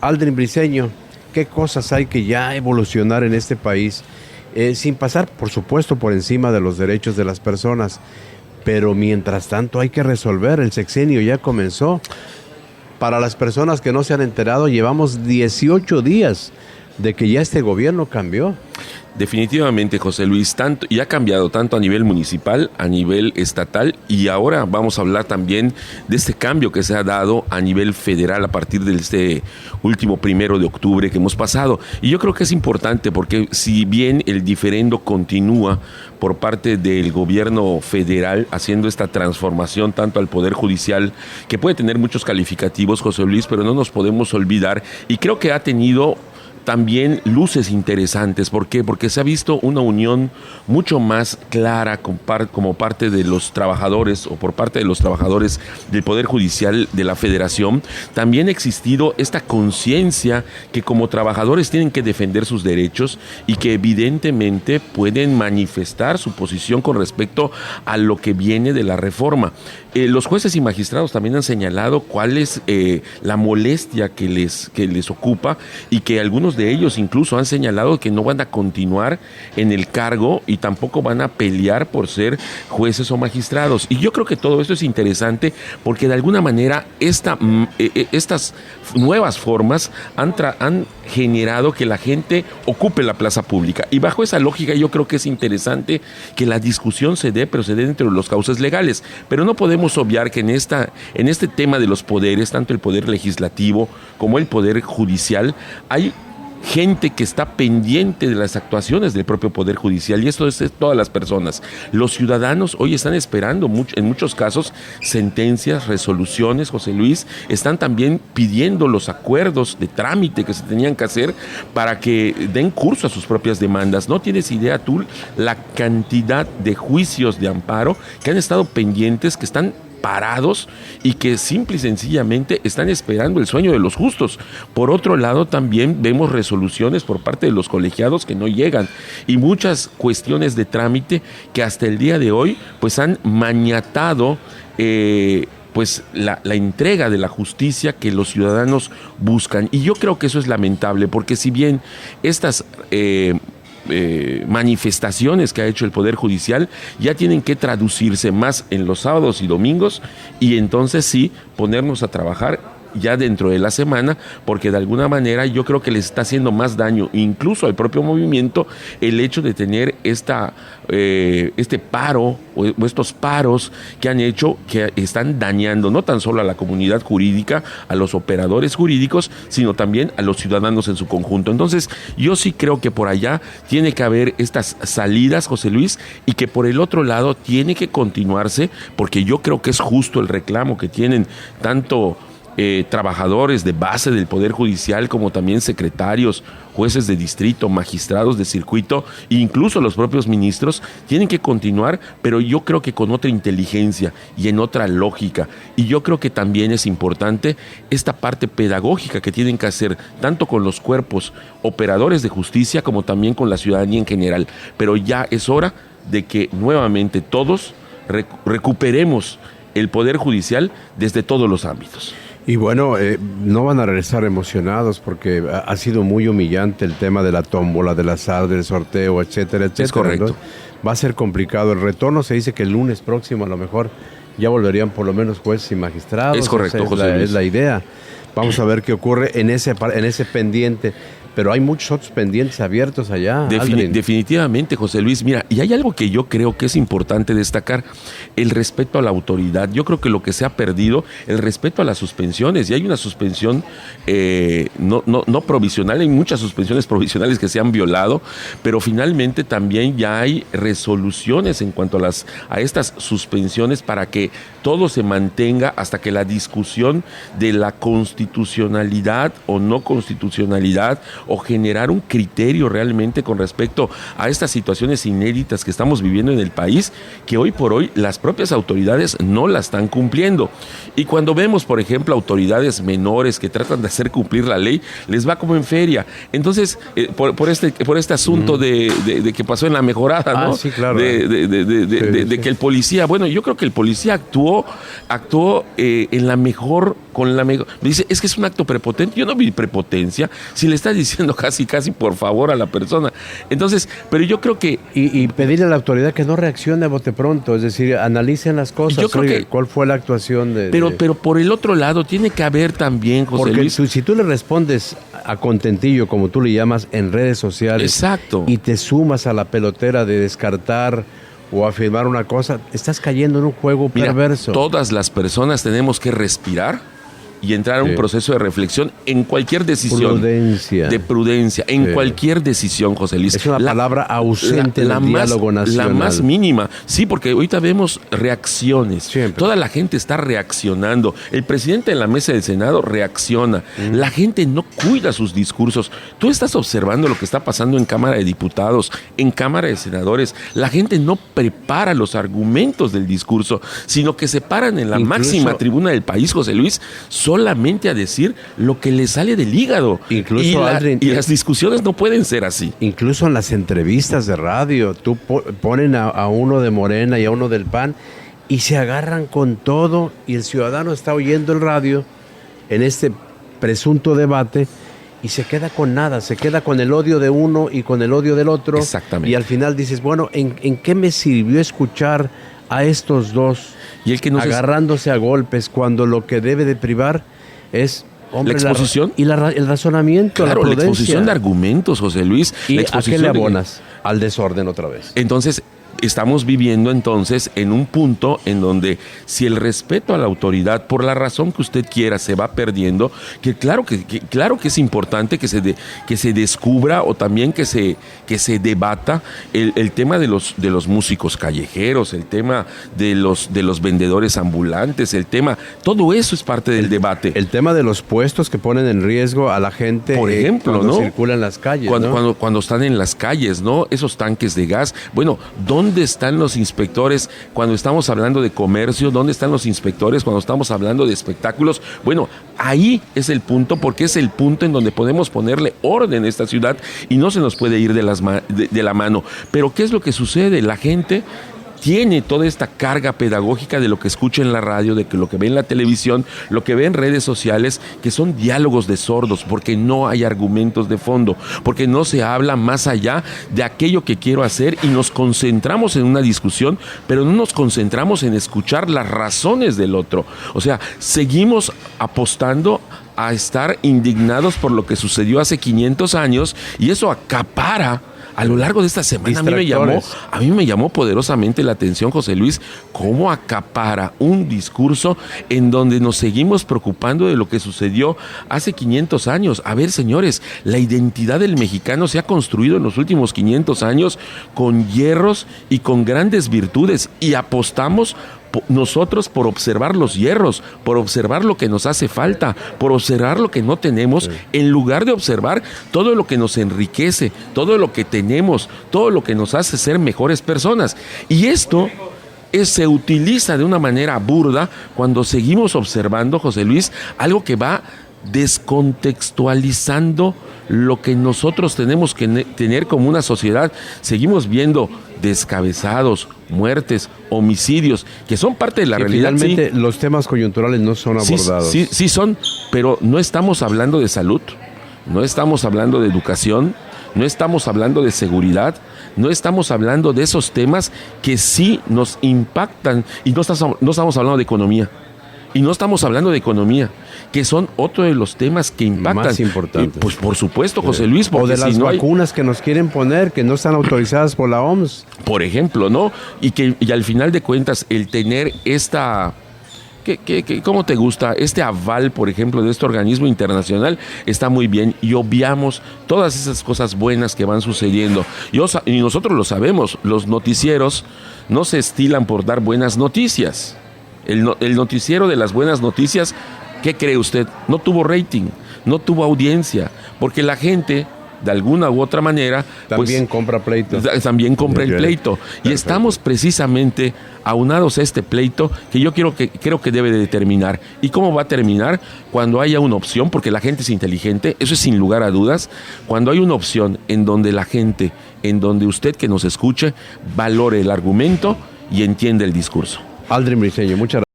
Aldrin Briceño, ¿qué cosas hay que ya evolucionar en este país? Sin pasar, por supuesto, por encima de los derechos de las personas. Pero mientras tanto hay que resolver, el sexenio ya comenzó. Para las personas que no se han enterado, llevamos 18 días de que ya este gobierno cambió. Definitivamente, José Luis, tanto, y ha cambiado tanto a nivel municipal, a nivel estatal, y ahora vamos a hablar también de este cambio que se ha dado a nivel federal a partir de este último 1 de octubre que hemos pasado. Y yo creo que es importante porque si bien el diferendo continúa por parte del gobierno federal haciendo esta transformación tanto al Poder Judicial, que puede tener muchos calificativos, José Luis, pero no nos podemos olvidar, y creo que ha tenido también luces interesantes. ¿Por qué? Porque se ha visto una unión mucho más clara como parte de los trabajadores o por parte de los trabajadores del Poder Judicial de la Federación. También ha existido esta conciencia que como trabajadores tienen que defender sus derechos y que evidentemente pueden manifestar su posición con respecto a lo que viene de la reforma. Los jueces y magistrados también han señalado cuál es la molestia que les ocupa y que algunos de ellos incluso han señalado que no van a continuar en el cargo y tampoco van a pelear por ser jueces o magistrados. Y yo creo que todo esto es interesante porque de alguna manera estas nuevas formas han generado que la gente ocupe la plaza pública. Y bajo esa lógica yo creo que es interesante que la discusión se dé, pero se dé dentro de los cauces legales. Pero no podemos obviar que en este tema de los poderes, tanto el poder legislativo como el poder judicial, hay gente que está pendiente de las actuaciones del propio Poder Judicial, y esto es todas las personas. Los ciudadanos hoy están esperando en muchos casos sentencias, resoluciones, José Luis, están también pidiendo los acuerdos de trámite que se tenían que hacer para que den curso a sus propias demandas. No tienes idea tú la cantidad de juicios de amparo que han estado pendientes, que están parados y que simple y sencillamente están esperando el sueño de los justos. Por otro lado, también vemos resoluciones por parte de los colegiados que no llegan y muchas cuestiones de trámite que hasta el día de hoy pues han maniatado pues la entrega de la justicia que los ciudadanos buscan. Y yo creo que eso es lamentable, porque si bien estas manifestaciones que ha hecho el Poder Judicial ya tienen que traducirse más en los sábados y domingos, y entonces sí ponernos a trabajar ya dentro de la semana, porque de alguna manera yo creo que les está haciendo más daño incluso al propio movimiento el hecho de tener este paro o estos paros que han hecho, que están dañando no tan solo a la comunidad jurídica, a los operadores jurídicos, sino también a los ciudadanos en su conjunto. Entonces yo sí creo que por allá tiene que haber estas salidas, José Luis, y que por el otro lado tiene que continuarse, porque yo creo que es justo el reclamo que tienen tanto trabajadores de base del Poder Judicial, como también secretarios, jueces de distrito, magistrados de circuito, e incluso los propios ministros, tienen que continuar, pero yo creo que con otra inteligencia y en otra lógica. Y yo creo que también es importante esta parte pedagógica que tienen que hacer, tanto con los cuerpos operadores de justicia, como también con la ciudadanía en general. Pero ya es hora de que nuevamente todos recuperemos el Poder Judicial desde todos los ámbitos. Y bueno, no van a regresar emocionados porque ha sido muy humillante el tema de la tómbola, del azar, del sorteo, etcétera, etcétera. Es correcto. ¿No? Va a ser complicado. El retorno se dice que el lunes próximo a lo mejor ya volverían por lo menos jueces y magistrados. Es correcto, José Luis. Es la idea. Vamos a ver qué ocurre en ese pendiente. Pero hay muchos otros pendientes abiertos allá. Definitivamente, José Luis. Mira, y hay algo que yo creo que es importante destacar: el respeto a la autoridad. Yo creo que lo que se ha perdido, el respeto a las suspensiones. Y hay una suspensión no provisional, hay muchas suspensiones provisionales que se han violado, pero finalmente también ya hay resoluciones en cuanto a estas suspensiones para que todo se mantenga hasta que la discusión de la constitucionalidad o no constitucionalidad o generar un criterio realmente con respecto a estas situaciones inéditas que estamos viviendo en el país, que hoy por hoy las propias autoridades no la están cumpliendo. Y cuando vemos, por ejemplo, autoridades menores que tratan de hacer cumplir la ley, les va como en feria. Entonces, por este asunto de que pasó en La Mejorada, ¿no? Sí, claro. De que el policía, bueno, yo creo que el policía actuó en la mejor, con la mejor. Me dice, es que es un acto prepotente. Yo no vi prepotencia, si le está diciendo casi por favor a la persona. Entonces, pero yo creo que... Y pedirle a la autoridad que no reaccione a bote pronto, es decir, analicen las cosas. Yo creo que, ¿cuál fue la actuación de...? Pero por el otro lado, tiene que haber también, José porque Luis... si tú le respondes a contentillo, como tú le llamas, en redes sociales... Exacto. Y te sumas a la pelotera de descartar o afirmar una cosa, estás cayendo en un juego perverso. Todas las personas tenemos que respirar y entrar a un proceso de reflexión en cualquier decisión. De prudencia, en cualquier decisión, José Luis. Es una palabra ausente en el diálogo nacional. La más mínima. Sí, porque ahorita vemos reacciones. Siempre. Toda la gente está reaccionando. El presidente en la mesa del Senado reacciona. La gente no cuida sus discursos. Tú estás observando lo que está pasando en Cámara de Diputados, en Cámara de Senadores. La gente no prepara los argumentos del discurso, sino que se paran en la máxima tribuna del país, José Luis, solamente a decir lo que le sale del hígado. Incluso, y las discusiones no pueden ser así. Incluso en las entrevistas de radio, tú ponen a uno de Morena y a uno del PAN y se agarran con todo, y el ciudadano está oyendo el radio en este presunto debate y se queda con nada, se queda con el odio de uno y con el odio del otro. Exactamente. Y al final dices, bueno, ¿en qué me sirvió escuchar a estos dos y el que nos agarrándose a golpes cuando lo que debe de privar es, hombre, la exposición el razonamiento, claro, la prudencia? La exposición de argumentos, José Luis. ¿Y a qué le abonas? Al desorden otra vez. Entonces, estamos viviendo entonces en un punto en donde si el respeto a la autoridad, por la razón que usted quiera, se va perdiendo, que claro que es importante que se descubra o también que se debata el tema de los músicos callejeros, el tema de los vendedores ambulantes, el tema, todo eso es parte del debate. El tema de los puestos que ponen en riesgo a la gente, por ejemplo, cuando ¿no? circulan en las calles, cuando están en las calles, ¿no? Esos tanques de gas. Bueno, ¿dónde están los inspectores cuando estamos hablando de comercio? ¿Dónde están los inspectores cuando estamos hablando de espectáculos? Bueno, ahí es el punto, porque es el punto en donde podemos ponerle orden a esta ciudad y no se nos puede ir de la mano. Pero ¿qué es lo que sucede? La gente tiene toda esta carga pedagógica de lo que escucha en la radio, de que lo que ve en la televisión, lo que ve en redes sociales, que son diálogos de sordos, porque no hay argumentos de fondo, porque no se habla más allá de aquello que quiero hacer y nos concentramos en una discusión, pero no nos concentramos en escuchar las razones del otro. O sea, seguimos apostando a estar indignados por lo que sucedió hace 500 años y eso acapara. A lo largo de esta semana a mí me llamó poderosamente la atención, José Luis, cómo acapara un discurso en donde nos seguimos preocupando de lo que sucedió hace 500 años. A ver, señores, la identidad del mexicano se ha construido en los últimos 500 años con hierros y con grandes virtudes y apostamos nosotros por observar los hierros, por observar lo que nos hace falta, por observar lo que no tenemos, en lugar de observar todo lo que nos enriquece, todo lo que tenemos, todo lo que nos hace ser mejores personas. Y esto se utiliza de una manera burda cuando seguimos observando, José Luis, algo que va descontextualizando lo que nosotros tenemos que tener como una sociedad. Seguimos viendo descabezados, muertes, homicidios, que son parte de la realidad. Finalmente, los temas coyunturales no son abordados. Sí son, pero no estamos hablando de salud, no estamos hablando de educación, no estamos hablando de seguridad, no estamos hablando de esos temas que sí nos impactan, y no estamos hablando de economía. Y no estamos hablando de economía, que son otro de los temas que impactan. Más importantes. Pues por supuesto, José Luis. O de las vacunas que nos quieren poner, que no están autorizadas por la OMS. Por ejemplo, ¿no? Y al final de cuentas, el tener esta... ¿Cómo te gusta? Este aval, por ejemplo, de este organismo internacional está muy bien y obviamos todas esas cosas buenas que van sucediendo. Y nosotros lo sabemos, los noticieros no se estilan por dar buenas noticias. El noticiero de las buenas noticias, ¿qué cree usted? No tuvo rating, no tuvo audiencia, porque la gente de alguna u otra manera, también compra pleito. También compra el pleito. Perfecto. Y estamos precisamente aunados a este pleito que yo creo que debe de terminar. ¿Y cómo va a terminar? Cuando haya una opción, porque la gente es inteligente, eso es sin lugar a dudas, cuando hay una opción en donde la gente, en donde usted que nos escuche, valore el argumento y entiende el discurso. Aldrin Briceño, muchas gracias.